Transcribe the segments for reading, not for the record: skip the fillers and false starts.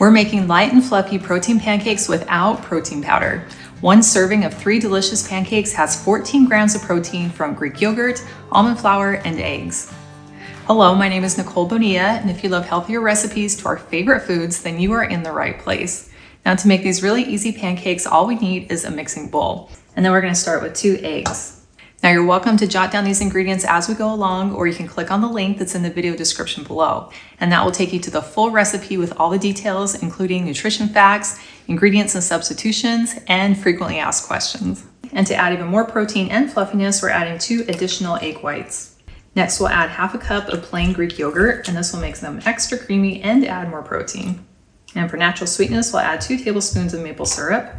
We're making light and fluffy protein pancakes without protein powder. One serving of 3 delicious pancakes has 14 grams of protein from Greek yogurt, almond flour, and eggs. Hello, my name is Nicole Bonilla, and if you love healthier recipes to our favorite foods, then you are in the right place. Now to make these really easy pancakes, all we need is a mixing bowl. And then we're gonna start with 2 eggs. Now you're welcome to jot down these ingredients as we go along, or you can click on the link that's in the video description below. And that will take you to the full recipe with all the details, including nutrition facts, ingredients and substitutions, and frequently asked questions. And to add even more protein and fluffiness, we're adding 2 additional egg whites. Next, we'll add half a cup of plain Greek yogurt, and this will make them extra creamy and add more protein. And for natural sweetness, we'll add 2 tablespoons of maple syrup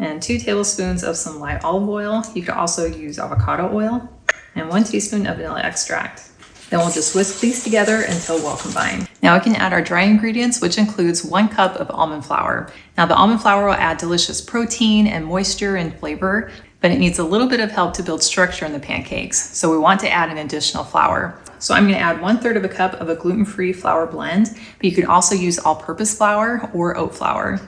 and 2 tablespoons of some light olive oil. You can also use avocado oil, and 1 teaspoon of vanilla extract. Then we'll just whisk these together until well combined. Now we can add our dry ingredients, which includes 1 cup of almond flour. Now the almond flour will add delicious protein and moisture and flavor, but it needs a little bit of help to build structure in the pancakes. So we want to add an additional flour. So I'm gonna add 1/3 of a cup of a gluten-free flour blend, but you can also use all-purpose flour or oat flour.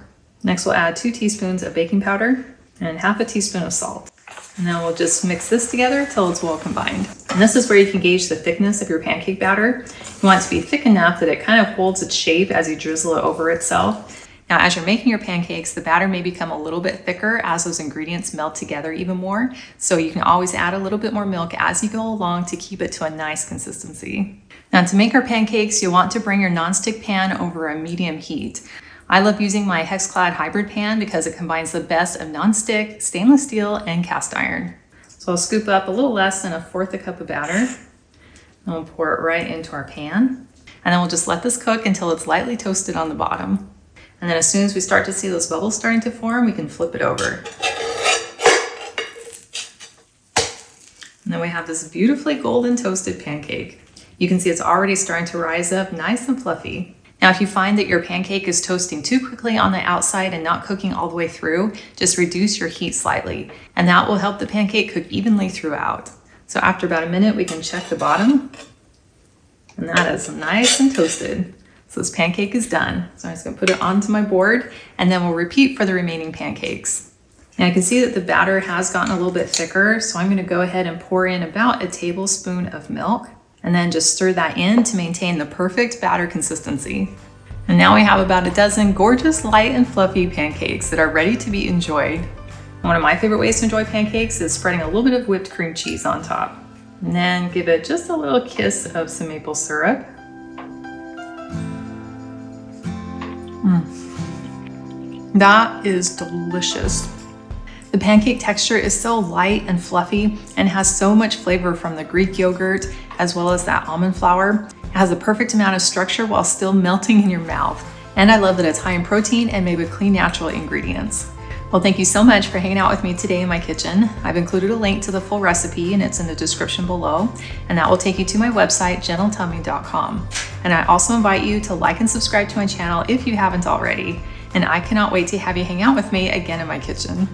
Next, we'll add 2 teaspoons of baking powder and half a teaspoon of salt. And then we'll just mix this together till it's well combined. And this is where you can gauge the thickness of your pancake batter. You want it to be thick enough that it kind of holds its shape as you drizzle it over itself. Now, as you're making your pancakes, the batter may become a little bit thicker as those ingredients melt together even more. So you can always add a little bit more milk as you go along to keep it to a nice consistency. Now, to make our pancakes, you'll want to bring your nonstick pan over a medium heat. I love using my Hexclad hybrid pan because it combines the best of nonstick, stainless steel, and cast iron. So I'll scoop up a little less than 1/4 cup of batter, and we'll pour it right into our pan. And then we'll just let this cook until it's lightly toasted on the bottom. And then as soon as we start to see those bubbles starting to form, we can flip it over. And then we have this beautifully golden toasted pancake. You can see it's already starting to rise up nice and fluffy. Now, if you find that your pancake is toasting too quickly on the outside and not cooking all the way through, just reduce your heat slightly, and that will help the pancake cook evenly throughout. So after about a minute, we can check the bottom, and that is nice and toasted. So this pancake is done. So I'm just gonna put it onto my board, and then we'll repeat for the remaining pancakes. And I can see that the batter has gotten a little bit thicker, so I'm gonna go ahead and pour in about a tablespoon of milk, and then just stir that in to maintain the perfect batter consistency. And now we have about a dozen gorgeous light and fluffy pancakes that are ready to be enjoyed. One of my favorite ways to enjoy pancakes is spreading a little bit of whipped cream cheese on top. And then give it just a little kiss of some maple syrup. That is delicious. The pancake texture is so light and fluffy and has so much flavor from the Greek yogurt as well as that almond flour. It has the perfect amount of structure while still melting in your mouth. And I love that it's high in protein and made with clean, natural ingredients. Well, thank you so much for hanging out with me today in my kitchen. I've included a link to the full recipe and it's in the description below. And that will take you to my website, gentletummy.com. And I also invite you to like and subscribe to my channel if you haven't already. And I cannot wait to have you hang out with me again in my kitchen.